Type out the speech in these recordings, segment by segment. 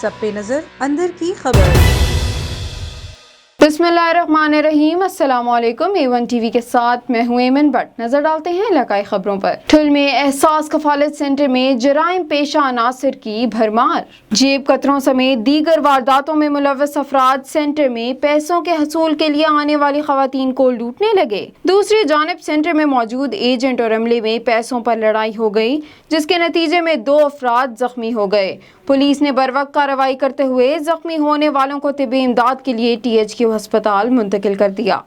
سب پہ نظر اندر کی خبر۔ बिस्मिल्लाहिर्रहमानिर्रहीम। अस्सलाम वालेकुम। A1 टीवी के साथ मैं हूं एमन बट। नजर डालते हैं इलाकाई खबरों पर। ठुल में एहसास कफालत सेंटर में जराइम पेशा अनासिर की भरमार। जेब कतरों समेत दीगर वारदातों में मुलव्वस अफराद सेंटर में पैसों के हसूल के लिए आने वाली खवातीन को लूटने लगे। दूसरी जानिब सेंटर में मौजूद एजेंट और अमले में पैसों पर लड़ाई हो गई, जिसके नतीजे में 2 अफराद जख्मी हो गए। पुलिस ने बरवक्त कार्रवाई करते हुए जख्मी होने वालों को तिब्बी इमदाद के लिए THQ अस्पताल मुंतकिल कर दिया।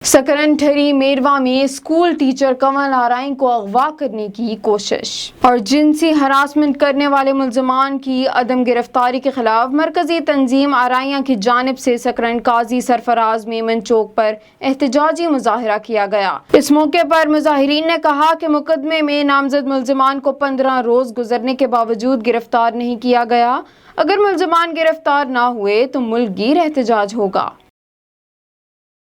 सकरन ठरी मेरवा में स्कूल टीचर कमल आराइन को अगवा करने की कोशिश और जिनसी हरासमेंट करने वाले मुल्ज़िमान की अदम गिरफ्तारी के खिलाफ मरकजी तंजीम आराइया की जानिब से सकरन काजी सरफराज मेमन चौक पर एहतजाजी मुजाहिरा किया गया। इस मौके पर मुजाहिरीन ने कहा कि मुकदमे में नामजद मुल्ज़िमान को 15 रोज गुजरने के बावजूद गिरफ्तार नहीं किया गया। अगर मुल्ज़िमान गिरफ्तार ना हुए तो मुल्कगीर एहतजाज होगा।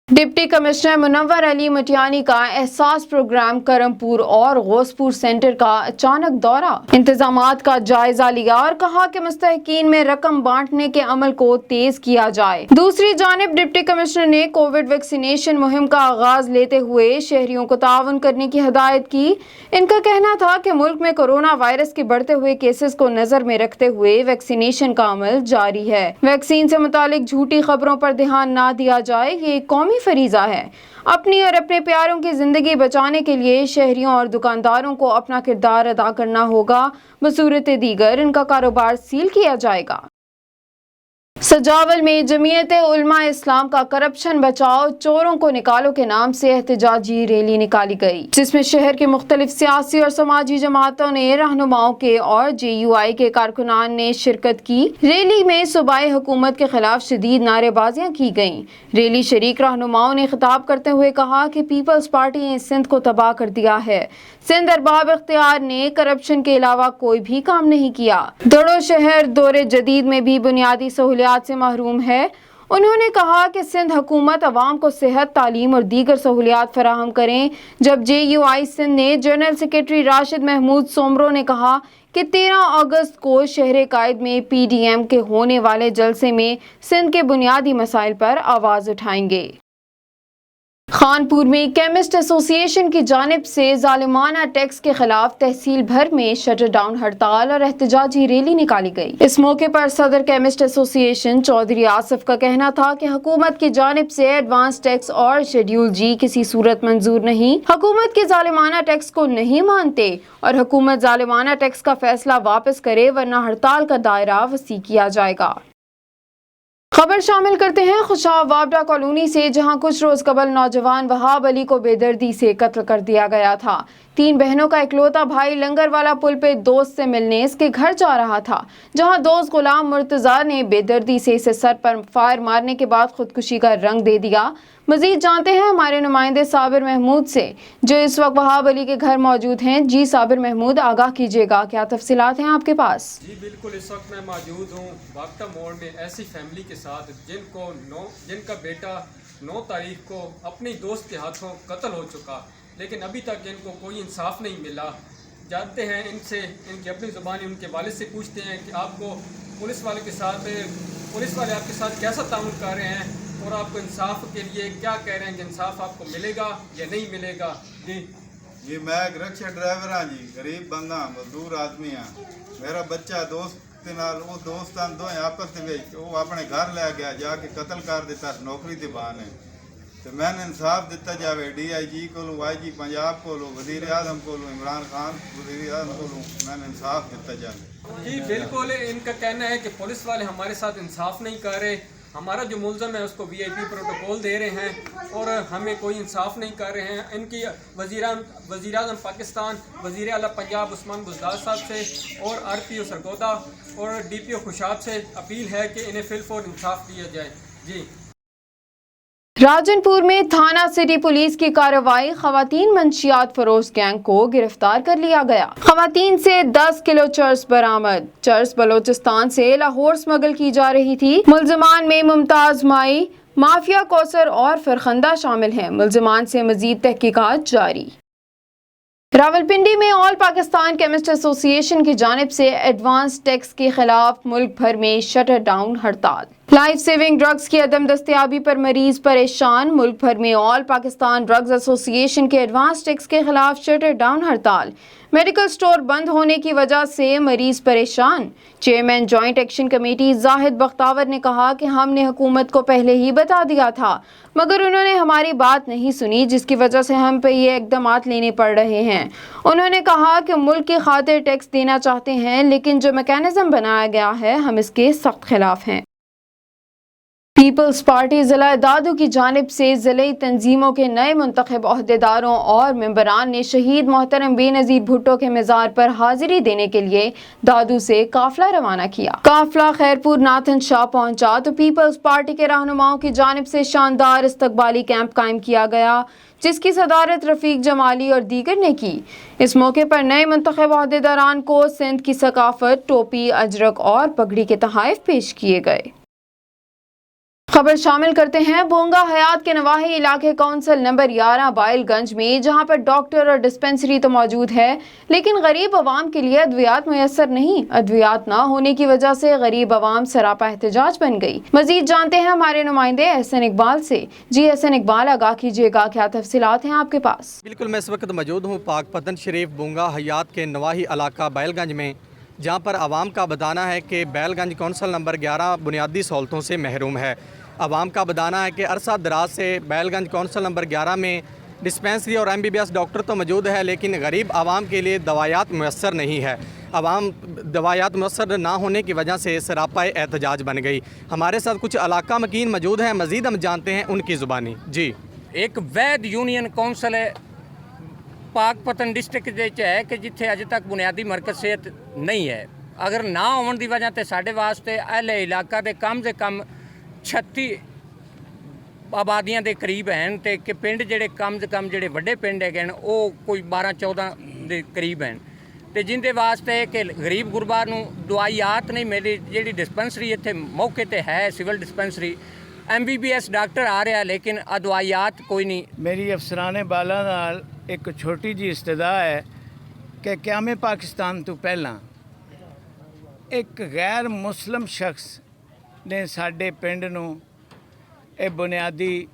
डिप्टी कमिश्नर मुनव्वर अली मटियानी का एहसास प्रोग्राम करमपुर और गौसपुर सेंटर का अचानक दौरा, इंतजामात का जायजा लिया और कहा कि मुस्तहकीन में रकम बांटने के अमल को तेज किया जाए। दूसरी जानिब डिप्टी कमिश्नर ने कोविड वैक्सीनेशन मुहिम का आगाज लेते हुए शहरियों को ताउन करने की हिदायत की। इनका कहना था कि मुल्क में कोरोना वायरस के बढ़ते हुए केसेस को नजर में रखते हुए वैक्सीनेशन का अमल जारी है। वैक्सीन से मुतालिक झूठी खबरों पर ध्यान न दिया जाए, ये कौमी फरीजा है। अपनी और अपने प्यारों की जिंदगी बचाने के लिए शहरियों और दुकानदारों को अपना किरदार अदा करना होगा। बसूरत दीगर इनका कारोबार सील किया जाएगा। सजावल में जमीयत उलमा इस्लाम का करप्शन बचाओ चोरों को निकालो के नाम से एहतजाजी रैली निकाली गई, जिसमें शहर के मुख्तलिफ सियासी और समाजी जमातों ने रहनुमाओं के और JUI के कारकुनान ने शिरकत की। रैली में सूबाई हुकूमत के खिलाफ शदीद नारेबाजियां की गईं। रैली शरीक रहनुमाओं ने खिताब करते हुए कहा कि पीपल्स पार्टी ने सिंध को तबाह कर दिया है। सिंध अरबाब इख्तियार ने करप्शन के अलावा कोई भी काम नहीं किया। दड़ो शहर दौरे जदीद में भी बुनियादी सहूलियात से महरूम है। उन्होंने कहा कि सिंध हुकूमत अवाम को सेहत, तालीम और दीगर सहूलियात फराहम करें। जब JUI सिंध ने जनरल सेक्रेटरी राशिद महमूद सोमरो ने कहा कि 13 अगस्त को शहर कायद में PDM के होने वाले जलसे में सिंध के बुनियादी मसाइल पर आवाज़ उठाएंगे। खानपुर में केमिस्ट एसोसिएशन की जानिब से जालिमाना टैक्स के खिलाफ तहसील भर में शटर डाउन हड़ताल और एहतजाजी रैली निकाली गई। इस मौके पर सदर केमिस्ट एसोसिएशन चौधरी आसिफ का कहना था कि हुकूमत की जानिब से एडवांस टैक्स और शेड्यूल G किसी सूरत मंजूर नहीं। हुकूमत के जालिमाना टैक्स को नहीं मानते और हुकूमत जालिमाना टैक्स का फैसला वापस करे, वरना हड़ताल का दायरा वसी किया जाएगा। खबर शामिल करते हैं खुशाब वाबडा कॉलोनी से, जहां कुछ रोज कबल नौजवान वहाब अली को बेदर्दी से कत्ल कर दिया गया था। 3 बहनों का इकलौता भाई लंगर वाला पुल पे दोस्त से मिलने इसके घर जा रहा था, जहां दोस्त गुलाम मुर्तजा ने बेदर्दी से इसे सर पर फायर मारने के बाद खुदकुशी का रंग दे दिया। मजीद जानते हैं हमारे नुमाइंदे साबिर महमूद से, जो इस वक्त वहाब अली के घर मौजूद हैं। जी साबिर महमूद, आगाह कीजिएगा, क्या तफसीलात हैं आपके पास? जी बिल्कुल, इस वक्त मैं मौजूद हूँ वाक्टा मोड़ में ऐसी फैमिली के साथ जिनका बेटा 9 तारीख को अपने दोस्त के हाथों कत्ल हो चुका, लेकिन अभी तक इनको कोई इंसाफ नहीं मिला। जानते हैं इनसे, इनकी अपनी ज़ुबानी उनके वालिद से पूछते हैं कि आपको पुलिस वाले आपके साथ कैसा ताउन कर रहे हैं और आपको इंसाफ के लिए क्या कह रहे हैं कि इंसाफ आपको मिलेगा या नहीं मिलेगा? जी मैं एक रिक्शा ड्राइवर हाँ जी, गरीब बंदा मजदूर आदमी हाँ। मेरा बच्चा दोस्त वो दोस्तान दो आपस में वो अपने घर ले गया, जाके कत्ल कर दिता नौकरी के बहाने। तो मैंने इंसाफ दिता जाए DIG को, IG पंजाब को, वज़ीर आज़म को, इमरान खान वज़ीर आज़म को मैंने इंसाफ दिता जाए। जी बिल्कुल, इनका कहना है कि पुलिस वाले हमारे साथ इंसाफ नहीं कर रहे, हमारा जो मुलज़म है उसको VIP प्रोटोकॉल दे रहे हैं और हमें कोई इंसाफ नहीं कर रहे हैं। इनकी वज़ीर आज़म पाकिस्तान, वज़ीर आला पंजाब उस्मान बुज़दार साहब से और RPO सरगोदा और DPO खुशाब से अपील है कि इन्हें फिलफौर इंसाफ दिया जाए। जी राजनपुर में थाना सिटी पुलिस की कार्रवाई, खवातीन मंशियात फरोश गैंग को गिरफ्तार कर लिया गया। खवातीन से 10 किलो चर्स बरामद। चर्स बलोचिस्तान से लाहौर स्मगल की जा रही थी। मुल्जिमान में मुमताज माई, माफिया कौसर और फरखंदा शामिल हैं। मुल्जिमान से मजीद तहकीकात जारी। रावलपिंडी में ऑल पाकिस्तान केमिस्ट एसोसिएशन की जानिब से एडवांस टैक्स के खिलाफ मुल्क भर में शटर डाउन हड़ताल। लाइफ सेविंग ड्रग्स की अदम दस्तयाबी पर मरीज परेशान। मुल्क भर में ऑल पाकिस्तान ड्रग्स एसोसिएशन के एडवांस टैक्स के खिलाफ शटर डाउन हड़ताल। मेडिकल स्टोर बंद होने की वजह से मरीज परेशान। Chairman joint action committee Zahid Bakhtawar ने कहा कि हमने हुकूमत को पहले ही बता दिया था, मगर उन्होंने हमारी बात नहीं सुनी, जिसकी वजह से हम पे ये इक़दामात लेने पड़ रहे हैं। उन्होंने कहा कि मुल्क की खातिर टैक्स देना चाहते हैं, लेकिन जो मैकेनिज्म बनाया गया है हम इसके सख्त खिलाफ हैं। पीपल्स पार्टी ज़िला दादू की जानिब से ज़िले तंजीमों के नए मुंतखब अहदेदारों और मेंबरान ने शहीद मोहतरम बेनज़ीर भुट्टो के मज़ार पर हाजिरी देने के लिए दादू से काफिला रवाना किया। काफिला खैरपुर नाथन शाह पहुंचा तो पीपल्स पार्टी के रहनुमाओं की जानिब से शानदार इस्तकबाली कैंप कायम किया गया, जिसकी सदारत रफ़ीक जमाली और दीगर ने की। इस मौके पर नए मुंतखब अहदेदारान को सिंध की सकाफत, टोपी, अजरक और पगड़ी के तोहफ़े पेश किए गए। खबर शामिल करते हैं बोंगा हयात के नवाही इलाके कौंसिल नंबर 11 बाइलगंज में, जहां पर डॉक्टर और डिस्पेंसरी तो मौजूद है, लेकिन गरीब आवाम के लिए अद्वियात मुयसर नहीं। अद्वियात ना होने की वजह से गरीब आवाम सरापा एहतजाज बन गई। मजीद जानते हैं हमारे नुमाइंदे एहसन इकबाल से। जी एहसन इकबाल, आगाह कीजिएगा, क्या तफसीलात हैं आपके पास? बिल्कुल, मैं इस वक्त मौजूद हूँ पाक पतन शरीफ बोंगा हयात के नवाही इलाका बैलगंज में, जहाँ पर आवाम का बताना है कि बैलगंज कौंसिल नंबर 11 बुनियादी सहूलतों से महरूम है। आवाम का बताना है कि अरसा दराज से बैलगंज कौंसिल नंबर 11 में डिस्पेंसरी और MBBS डॉक्टर तो मौजूद है, लेकिन गरीब आवाम के लिए दवायात मुयस्सर नहीं है। आवाम दवायात मुयस्सर ना होने की वजह से सरापाए एहतजाज बन गई। हमारे साथ कुछ इलाका मकीन मौजूद हैं, मज़ीद हम जानते हैं उनकी ज़ुबानी। जी, एक वैध यूनियन कौंसल है पाकपतन डिस्ट्रिक्ट ਦੇ ਚ ਹੈ ਕਿ ਜਿੱਥੇ ਅਜੇ ਤੱਕ ਬੁਨਿਆਦੀ ਮਰਕਜ਼ ਸਿਹਤ ਨਹੀਂ ਹੈ। ਅਗਰ ਨਾ ਹੋਣ ਦੀ ਵਜ੍ਹਾ ਤੇ ਸਾਡੇ ਵਾਸਤੇ ਅਹਲੇ ਇਲਾਕਾ ਦੇ ਕਮ ਸੇ ਕਮ 36 ਆਬਾਦੀਆਂ ਦੇ ਕਰੀਬ ਹਨ ਤੇ ਕਿ ਪਿੰਡ ਜਿਹੜੇ ਕਮ ਸੇ ਕਮ ਜਿਹੜੇ ਵੱਡੇ ਪਿੰਡ ਹੈਗੇ ਨੇ ਉਹ ਕੋਈ 12-14 ਦੇ ਕਰੀਬ ਹਨ ਤੇ ਜਿੰਦੇ ਵਾਸਤੇ ਕਿ ਗਰੀਬ ਗੁਰਬਾ ਨੂੰ ਦਵਾਈਆਤ ਨਹੀਂ ਮਿਲੀ। ਜਿਹੜੀ ਡਿਸਪੈਂਸਰੀ ਇੱਥੇ ਮੌਕੇ ਤੇ ਹੈ ਸਿਵਲ ਡਿਸਪੈਂਸਰੀ MBBS ਡਾਕਟਰ ਆ ਰਿਹਾ, ਲੇਕਿਨ ਅਦਵਾਈਆਤ ਕੋਈ ਨਹੀਂ। ਮੇਰੀ ਅਫਸਰਾਨੇ ਬਾਲਾ ਨਾਲ ਇੱਕ ਛੋਟੀ ਜੀ ਇਸਤਦਾ ਹੈ ਕਿ ਕਿਆਮੇ ਪਾਕਿਸਤਾਨ ਤੋਂ ਪਹਿਲਾਂ ਇੱਕ ਗੈਰ ਮੁਸਲਿਮ ਸ਼ਖਸ ਨੇ ਸਾਡੇ ਪਿੰਡ ਨੂੰ ਇਹ ਬੁਨਿਆਦੀ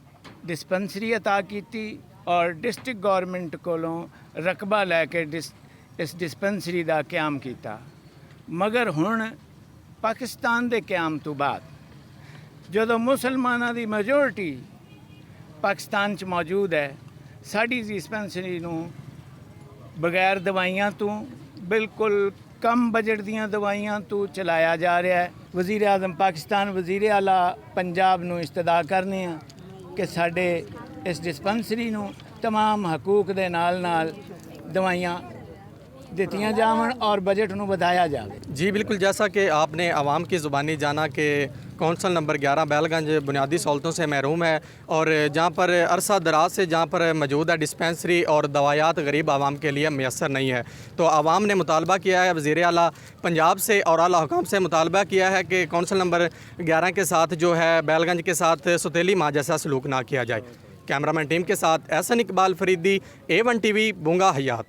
ਡਿਸਪੈਂਸਰੀ ਅਤਾ ਕੀਤੀ ਔਰ ਡਿਸਟ੍ਰਿਕਟ ਗਵਰਨਮੈਂਟ ਕੋਲੋਂ ਰਕਬਾ ਲੈ ਕੇ ਇਸ ਡਿਸਪੈਂਸਰੀ ਦਾ ਕਿਆਮ ਕੀਤਾ। ਮਗਰ ਹੁਣ ਪਾਕਿਸਤਾਨ ਦੇ ਕਿਆਮ ਤੋਂ ਬਾਅਦ ਜਦੋਂ ਮੁਸਲਮਾਨਾਂ ਦੀ ਮੈਜੋਰਟੀ ਪਾਕਿਸਤਾਨ 'ਚ ਮੌਜੂਦ ਹੈ, ਸਾਡੀ ਡਿਸਪੈਂਸਰੀ ਨੂੰ ਬਗੈਰ ਦਵਾਈਆਂ ਤੋਂ ਬਿਲਕੁਲ ਕਮ ਬਜਟ ਦੀਆਂ ਦਵਾਈਆਂ ਤੋਂ ਚਲਾਇਆ ਜਾ ਰਿਹਾ ਹੈ। ਵਜ਼ੀਰ ਆਜ਼ਮ ਪਾਕਿਸਤਾਨ, ਵਜ਼ੀਰ ਆਲਾ ਪੰਜਾਬ ਨੂੰ ਇਸਤਦਾ ਕਰਨੇ ਆ ਕਿ ਸਾਡੇ ਇਸ ਡਿਸਪੈਂਸਰੀ ਨੂੰ तमाम हकूक दे नाल दवाइयाँ दित्तियां जावन और बजट नूं वधाया जाए। जी बिल्कुल, जैसा कि आपने आवाम की ज़ुबानी जाना कि कौंसल नंबर 11 बैलगंज बुनियादी सहूलतों से महरूम है और जहाँ पर अरसा दराज से जहाँ पर मौजूद है डिस्पेंसरी और दवायात गरीब आवाम के लिए मैसर नहीं है, तो आवाम ने मुतालबा किया है, वज़ीर आला पंजाब से और आला हुकाम से मुतालबा किया है कि कौंसल नंबर 11 के साथ जो है बैलगंज के साथ सौतेली माँ जैसा सलूक ना किया जाए। कैमरामैन टीम के साथ एहसन इकबाल फरीदी, A1 TV, बोंगा हयात।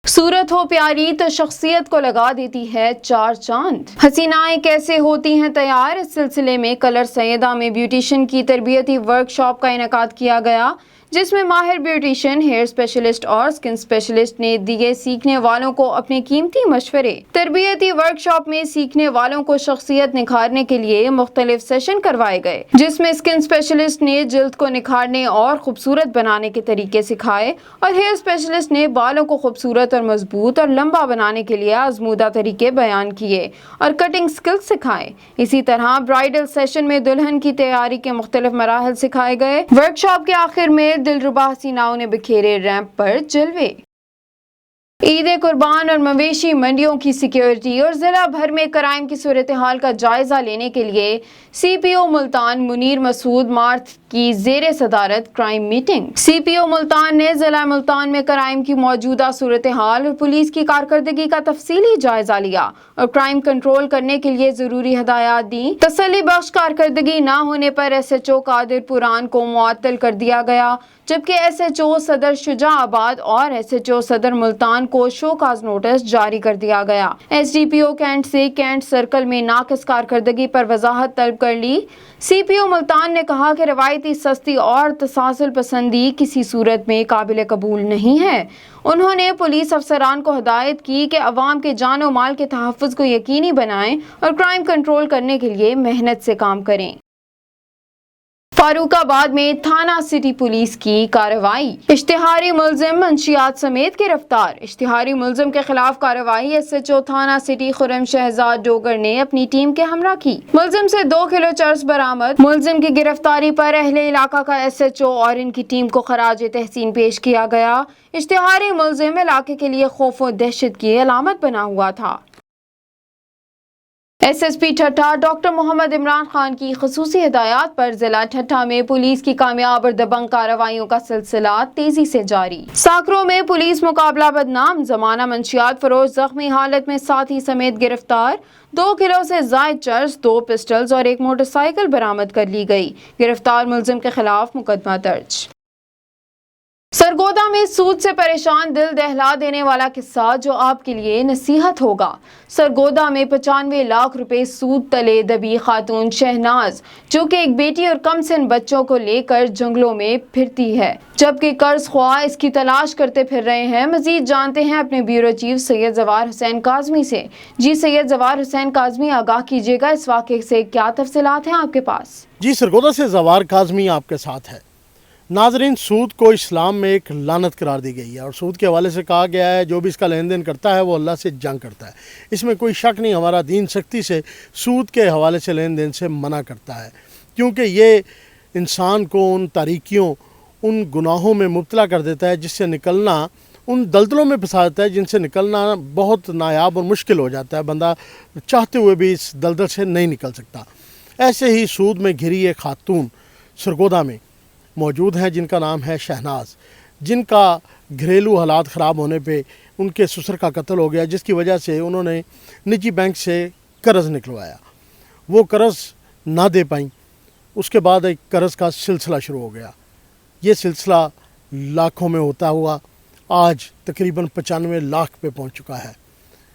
सूरत हो प्यारी तो शख्सियत को लगा देती है चार चांद। हसीनाएं कैसे होती हैं तैयार, इस सिलसिले में कलर सैयदा में ब्यूटिशियन की तरबियती वर्कशॉप का इनेकाद किया गया, जिसमें माहिर ब्यूटिशियन, हेयर स्पेशलिस्ट और स्किन स्पेशलिस्ट ने दिए सीखने वालों को अपने कीमती मशवरे। तरबियती वर्कशॉप में सीखने वालों को शख्सियत निखारने के लिए मुख्तलिफ सेशन करवाए गए, जिसमें स्किन स्पेशलिस्ट ने जिल्द को निखारने और खूबसूरत बनाने के तरीके सिखाए और हेयर स्पेशलिस्ट ने बालों को खूबसूरत और मजबूत और लंबा बनाने के लिए आजमूदा तरीके बयान किए और कटिंग स्किल्स सिखाए। इसी तरह ब्राइडल सेशन में दुल्हन की तैयारी के मुख्तलिफ मराहल सिखाए गए। वर्कशॉप के आखिर में दिलरुबा हसीनाओं ने बिखेरे रैंप पर जलवे। ईद कुर्बान और मवेशी मंडियों की सिक्योरिटी और जिला भर में क्राइम की सूरत हाल का जायजा लेने के लिए CPO मुल्तान मुनीर मसूद मार्च की ज़ेरे सदारत क्राइम मीटिंग। CPO मुल्तान ने ज़िला मुल्तान में क्राइम की मौजूदा सूरत हाल और पुलिस की कारकर्दगी का तफसीली जायजा लिया और क्राइम कंट्रोल करने के लिए ज़रूरी हिदायत दी। तसल्ली बख्श कारकर्दगी न होने पर SHO कादिर पुरान को मुअत्तल कर दिया गया, जबकि SHO सदर शुजाआबाद और SHO सदर मुल्तान को शोकाज नोटिस जारी कर दिया गया। SDPO कैंट से कैंट सर्कल में नाक़िस कारकर्दगी पर वजाहत तलब कर ली। CPO मुल्तान ने कहा कि रवायती सस्ती और तसासुल पसंदी किसी सूरत में काबिल कबूल नहीं है। उन्होंने पुलिस अफसरान को हिदायत की कि अवाम के जान और माल के तहफ़्फ़ुज़ को यकीनी बनाएं और क्राइम कंट्रोल करने के लिए मेहनत से काम करें। फारूकाबाद में थाना सिटी पुलिस की कार्रवाई। इश्तिहारी मुलजिम मंशियात समेत गिरफ्तार। इश्तिहारी मुलजिम के खिलाफ कार्रवाई। SHO थाना सिटी खुरम शहजाद डोगर ने अपनी टीम के हमरा की। मुलजिम से 2 किलो चर्स बरामद। मुलजिम की गिरफ्तारी पर अहले इलाका का SHO और इनकी टीम को खराज तहसीन पेश किया गया। इश्तिहारी मुलजिम इलाके के लिए खौफ और दहशत की अलामत बना हुआ था। SSP ठट्ठा डॉक्टर मोहम्मद इमरान खान की खसूसी हिदायत पर जिला ठट्ठा में पुलिस की कामयाब और दबंग कार्रवाइयों का सिलसिला तेजी से जारी। साकरों में पुलिस मुकाबला बदनाम। जमाना मंशियात फरोश जख्मी हालत में साथी समेत गिरफ्तार। 2 किलो से जायद चर्स, 2 पिस्टल्स और 1 मोटरसाइकिल बरामद कर ली गई। गिरफ्तार मुलजिम के खिलाफ मुकदमा दर्ज। सरगोदा में सूद से परेशान दिल दहला देने वाला किस्सा जो आपके लिए नसीहत होगा। सरगोदा में 95 लाख रुपए सूद तले दबी खातून शहनाज, जो कि एक बेटी और कम सिन बच्चों को लेकर जंगलों में फिरती है, जबकि कर्ज ख्वाह इसकी तलाश करते फिर रहे हैं। मजीद जानते हैं अपने ब्यूरो चीफ सैयद जवार हुसैन काजमी से। जी सैयद जवार हुसैन काजमी, आगाह कीजिएगा, इस वाक़े से क्या तफसीलात हैं आपके पास? जी, सरगोदा से जवार काजमी आपके साथ है। नाजरीन, सूद को इस्लाम में एक लानत करार दी गई है और सूद के हवाले से कहा गया है जो भी इसका लेन देन करता है वो अल्लाह से जंग करता है। इसमें कोई शक नहीं, हमारा दीन सख्ती से सूद के हवाले से लेन देन से मना करता है, क्योंकि ये इंसान को उन तारीकियों, उन गुनाहों में मुब्तला कर देता है जिससे निकलना, उन दलदलों में फंसा देता है जिनसे निकलना बहुत नायाब और मुश्किल हो जाता है। बंदा चाहते हुए भी इस दलदल से नहीं निकल सकता। ऐसे ही सूद में घिरी एक खातून सरगोदा में मौजूद हैं जिनका नाम है शहनाज, जिनका घरेलू हालात ख़राब होने पे उनके ससुर का कत्ल हो गया, जिसकी वजह से उन्होंने निजी बैंक से कर्ज़ निकलवाया। वो कर्ज़ ना दे पाई, उसके बाद एक कर्ज़ का सिलसिला शुरू हो गया। ये सिलसिला लाखों में होता हुआ आज तकरीबन 95 लाख पे पहुंच चुका है।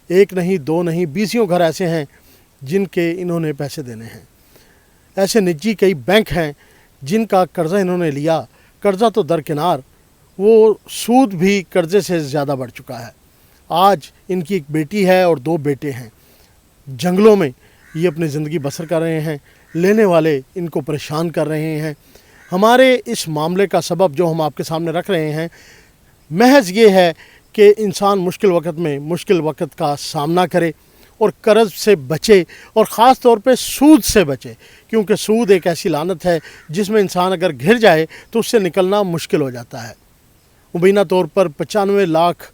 एक नहीं, 2 नहीं, 20 घर ऐसे हैं जिनके इन्होंने पैसे देने हैं। ऐसे निजी कई बैंक हैं जिनका कर्ज़ा इन्होंने लिया, कर्ज़ा तो दरकिनार, वो सूद भी कर्ज़े से ज़्यादा बढ़ चुका है। आज इनकी एक बेटी है और 2 बेटे हैं। जंगलों में ये अपनी ज़िंदगी बसर कर रहे हैं, लेने वाले इनको परेशान कर रहे हैं। हमारे इस मामले का सबब जो हम आपके सामने रख रहे हैं महज ये है कि इंसान मुश्किल वक़्त में मुश्किल वक़्त का सामना करे और कर्ज़ से बचे और ख़ास तौर पे सूद से बचे, क्योंकि सूद एक ऐसी लानत है जिसमें इंसान अगर घिर जाए तो उससे निकलना मुश्किल हो जाता है। मुबीना तौर पर 95 लाख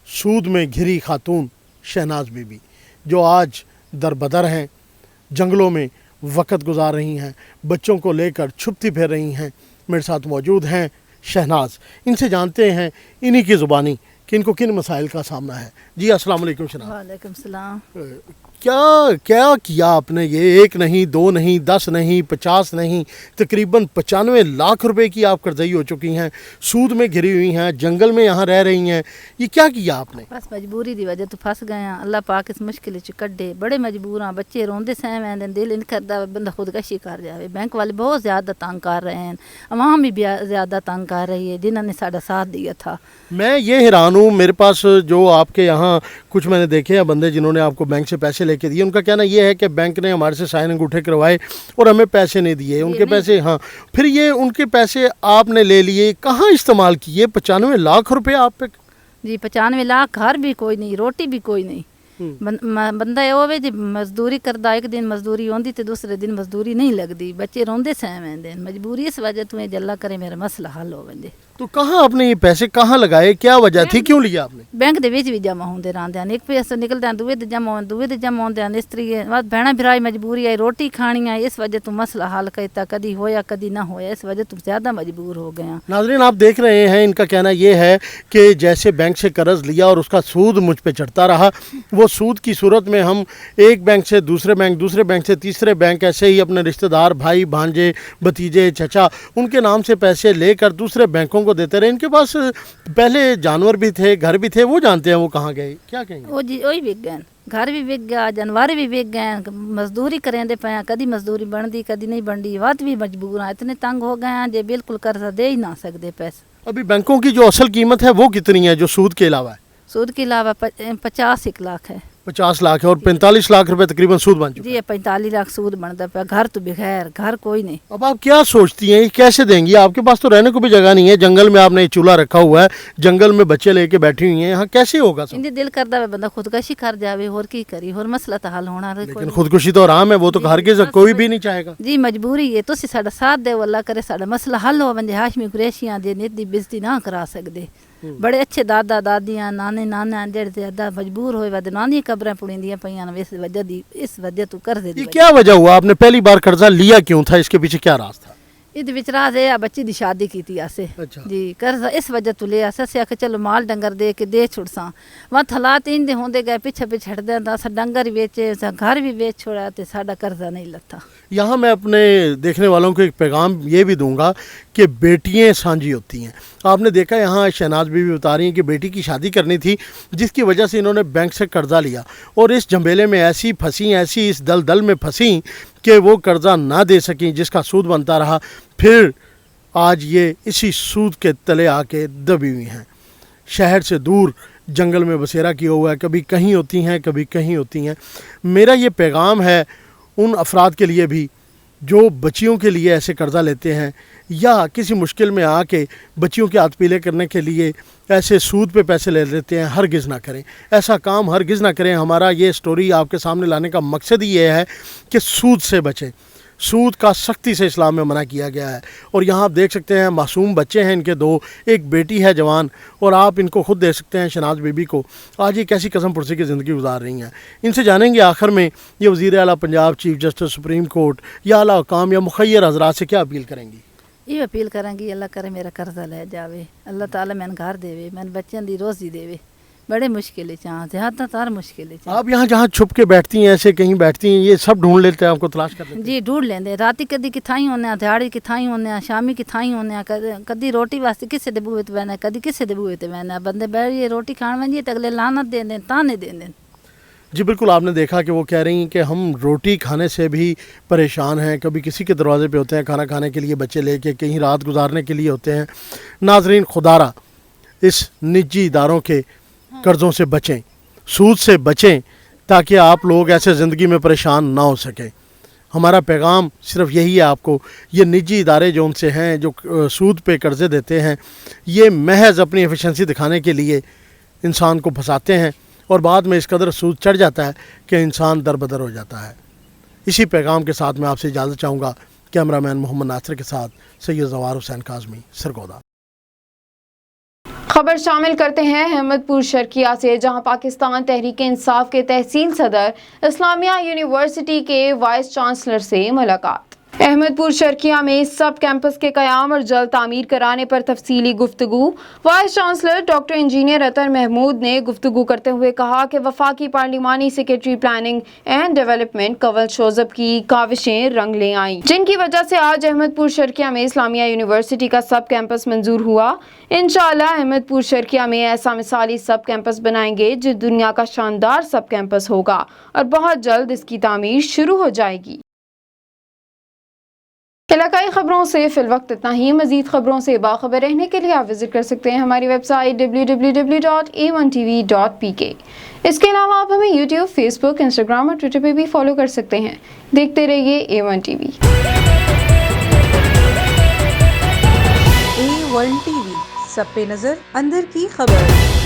सूद में घिरी खातून शहनाज बीबी जो आज दरबदर हैं, जंगलों में वक़्त गुजार रही हैं, बच्चों को लेकर छुपती फिर रही हैं। मेरे साथ मौजूद हैं शहनाज, इनसे जानते हैं इन्हीं की ज़ुबानी कि इनको किन मसाइल का सामना है। जी अस्सलाम वालेकुम शहनाज। वालेकुम सलाम। क्या किया आपने? ये 1 नहीं, 2 नहीं, 10 नहीं, 50 नहीं, तकरीबन 95 लाख रुपए की आप कर्जई हो चुकी हैं, सूद में घिरी हुई हैं, जंगल में यहाँ रह रही हैं। ये क्या किया आपने? बस मजबूरी की वजह तो फंस गए हैं। अल्लाह पाक इस मुश्किल च कड्डे, बड़े मजबूर हाँ। बच्चे रोंदे सहम, दिल इन करता बंदा खुदकशी कर जाए। बैंक वाले बहुत ज़्यादा तंग कर रहे हैं, अवाम भी ज़्यादा तंग कर रही है जिन्होंने साड़ा साथ दिया था। मैं ये हैरान हूँ, मेरे पास जो आपके यहाँ कुछ मैंने देखे हैं बंदे जिन्होंने आपको बैंक से पैसे लेके दिए, उनका कहना ये है कि बैंक ने हमारे से साइन अंगूठे करवाए और हमें पैसे नहीं दिए। उनके पैसे, हाँ, फिर ये उनके पैसे आपने ले लिए, कहाँ इस्तेमाल किए? 95 लाख रुपए आप पे? जी 95 लाख, घर भी कोई नहीं, रोटी भी कोई नहीं। बंदा होवे जी मजदूरी करदा, एक दिन मजदूरी होंदी तो दूसरे दिन मजदूरी नहीं लगती। बच्चे रोंदे सहमेंदे, मजबूरी इस वजह तुम्हें जल्ला करे मेरा मसला हल हो वंदे। तो कहाँ आपने ये पैसे कहाँ लगाए? क्या वजह थी, क्यों लिया आपने? ਬੈਂਕ ਦੇ ਵਿੱਚ ਵੀ ਜਮ੍ਹਾਂ ਹੁੰਦੇ ਰਹਿੰਦੇ ਹਨ। ਇੱਕ ਪੈਸਾ ਨਿਕਲਦਾ ਦੂਏ ਤੇ ਜਮ੍ਹਾਂ ਦੂਏ ਤੇ ਜਮ੍ਹਾਂ ਹੁੰਦੇ ਹਨ। ਇਸ ਤਰੀਕੇ ਬਸ ਭੈਣਾਂ ਭਰਾ ਮਜਬੂਰੀ ਹੈ, रोटी खानी है, इस वजह तो मसला हल करता, कभी होया कभी ना होया, इस वजह तो ज़्यादा मजबूर हो गए हैं। नाज़रीन आप देख रहे हैं, इनका कहना ये है कि जैसे बैंक से कर्ज लिया और उसका सूद मुझ पे चढ़ता रहा, वो सूद की सूरत में हम एक बैंक से दूसरे बैंक से तीसरे बैंक, ऐसे ही अपने रिश्तेदार भाई भांजे भतीजे चचा उनके नाम से पैसे लेकर दूसरे बैंकों को देते रहे। इनके पास पहले जानवर भी थे, घर भी थे, वो जानते हैं वो कहाँ गए, क्या कहेंगे? वो जी वही बिक गए, घर भी बिक गया, जानवर भी बिक गए, मजदूरी करेंदे पे, कभी मजदूरी बनती कभी नहीं बनती, बात भी मजबूर हैं, इतने तंग हो गए हैं जो बिल्कुल कर्जा दे ही ना सकते पैसे। अभी बैंकों की जो असल कीमत है वो कितनी है जो सूद के अलावा है? सूद के अलावा 50 लाख है। 50 लाख है और 45 लाख रुपए तकरीबन सूद बन चुका है। जी 45 लाख सूद बनता पे, घर तो बगैर, घर कोई नहीं। अब आप क्या सोचती हैं, ये कैसे देंगी? आपके पास तो रहने को भी जगह नहीं है, जंगल में आपने चूल्हा रखा हुआ है, जंगल में बच्चे लेके बैठी हुई हैं, यहाँ कैसे होगा सब? इनके दिल करता है बंदा खुदकशी कर जावे, और की करी, और मसला तो हल होना। लेकिन खुदकुशी तो आराम है, वो तो हरगिज़ कोई भी नहीं चाहेगा। जी मजबूरी है, तुसी साडा साथ दे, अल्लाह करे साडा मसला हल हो वंजे। हाशमी कुरैशियां दे नित दी बेइज्जती ना करा सकदे। बड़े अच्छे दादा दादियां नाने नाना जेड़े ज्यादा मजबूर होए वद नानी कब्रें पुड़ींदियां पईयां ने, इस वजह तो कर दे। ये क्या वजह हुआ, आपने पहली बार कर्जा लिया क्यों था, इसके पीछे क्या राज था? इद विच राज है बच्ची दी शादी की थी आसे। अच्छा। जी कर्जा इस वजह तो लिया से आके चलो माल डंगर दे के दे छुड़सा, वहां हालात इंदे होंदे गए पीछे पीछे हटदे दा, सा डंगर बेचे, सा घर भी बेच छोड़ा, ते साडा कर्जा नहीं लथा। यहाँ मैं अपने देखने वालों को एक पैगाम ये भी दूंगा कि बेटियाँ सांझी होती हैं। आपने देखा यहाँ शहनाज बीवी बता रही हैं कि बेटी की शादी करनी थी, जिसकी वजह से इन्होंने बैंक से कर्जा लिया और इस झमेले में ऐसी फंसी, ऐसी इस दलदल में फंसी कि वो कर्जा ना दे सकें, जिसका सूद बनता रहा। फिर आज ये इसी सूद के तले आके दबी हुई हैं। शहर से दूर जंगल में बसेरा किया हुआ है, कभी कहीं होती हैं कभी कहीं होती हैं। मेरा ये पैगाम है उन अफराद के लिए भी जो बच्चियों के लिए ऐसे कर्जा लेते हैं या किसी मुश्किल में आके बच्चियों के हाथ पीले करने के लिए ऐसे सूद पे पैसे ले लेते हैं। हरगिज़ ना करें, ऐसा काम हरगिज़ ना करें। हमारा ये स्टोरी आपके सामने लाने का मकसद ही ये है कि सूद से बचें। सूद का सख्ती से इस्लाम में मना किया गया है। और यहाँ आप देख सकते हैं मासूम बच्चे हैं इनके दो, एक बेटी है जवान, और आप इनको खुद देख सकते हैं शहनाज बीबी को आज ये कैसी कसम पुरसी की ज़िंदगी गुजार रही हैं। इनसे जानेंगे आखिर में ये वज़ीर आला Punjab, chief justice supreme court या आला हुकाम या मुखय्यर हज़रात से क्या अपील करेंगी? ये अपील करेंगी अल्लाह करे मेरा कर्जा ले जावे, अल्लाह ताला मैंने घर देवे, मैंने बच्चों दी रोज़ी देवे। बड़े मुश्किल चाह ज़्यादा तार मुश्किल। आप यहाँ जहाँ छुप के बैठती हैं, ऐसे कहीं बैठती हैं, ये सब ढूंढ लेते हैं, आपको तलाश कर लेते हैं? जी ढूंढ लेंदे, राती कदी किथाई होने, दिहाड़ी किथाई होने, शामी किथाई होने, कदी रोटी वास्ते किसे दे बूहे ते बहना, कदी किसे दे बूहे ते बहना। बंदे बैठिए रोटी खाने वंजिए तो अगले लानत दे दें, ताने दे दें। जी बिल्कुल, आपने देखा कि वो कह रही हैं कि हम रोटी खाने से भी परेशान हैं। कभी किसी के दरवाजे पे होते हैं खाना खाने के लिए बच्चे लेके, कहीं रात गुजारने के लिए होते हैं। नाजरीन खुदारा इस निजी इदारों के कर्ज़ों से बचें, सूद से बचें, ताकि आप लोग ऐसे ज़िंदगी में परेशान ना हो सकें। हमारा पैगाम सिर्फ यही है आपको, ये निजी इदारे जो उनसे हैं, जो सूद पे कर्ज़े देते हैं, ये महज अपनी एफिशिएंसी दिखाने के लिए इंसान को फंसाते हैं और बाद में इस कदर सूद चढ़ जाता है कि इंसान दरबदर हो जाता है। इसी पैगाम के साथ मैं आपसे इजाज़त चाहूँगा। कैमरामैन मोहम्मद नासिर के साथ सैयद ज़वार हुसैन काज़मी, सरगोदा। खबर शामिल करते हैं अहमदपुर शर्किया से, जहां पाकिस्तान तहरीक इंसाफ के तहसील सदर इस्लामिया यूनिवर्सिटी के वाइस चांसलर से मुलाकात। अहमदपुर शर्किया में सब कैंपस के क़याम और जल्द तामीर कराने पर तफसीली गुफ्तगू। Vice chancellor doctor engineer Athar Mahmood ने गुफ्तगू करते हुए कहा कि वफाकी पार्लिमानी secretary planning and development Kanwal Shauzab की काविशें रंग ले आईं, जिनकी वजह से आज अहमदपुर शर्किया में इस्लामिया यूनिवर्सिटी का सब कैंपस मंजूर हुआ। इंशाअल्लाह अहमदपुर शर्किया में ऐसा मिसाली सब कैंपस बनाएंगे जो दुनिया का शानदार सब कैंपस होगा और बहुत जल्द इसकी तामीर शुरू हो जाएगी। इलाकाई खबरों से फिल वक्त इतना ही। मजीद खबरों से बाखबर रहने के लिए आप विजिट कर सकते हैं हमारी वेबसाइट www.a1tv.pk। इसके अलावा आप हमें यूट्यूब, फेसबुक, इंस्टाग्राम और ट्विटर पे भी फॉलो कर सकते हैं। देखते रहिए A1 TV। A1 TV, सब पे नजर, अंदर की खबर।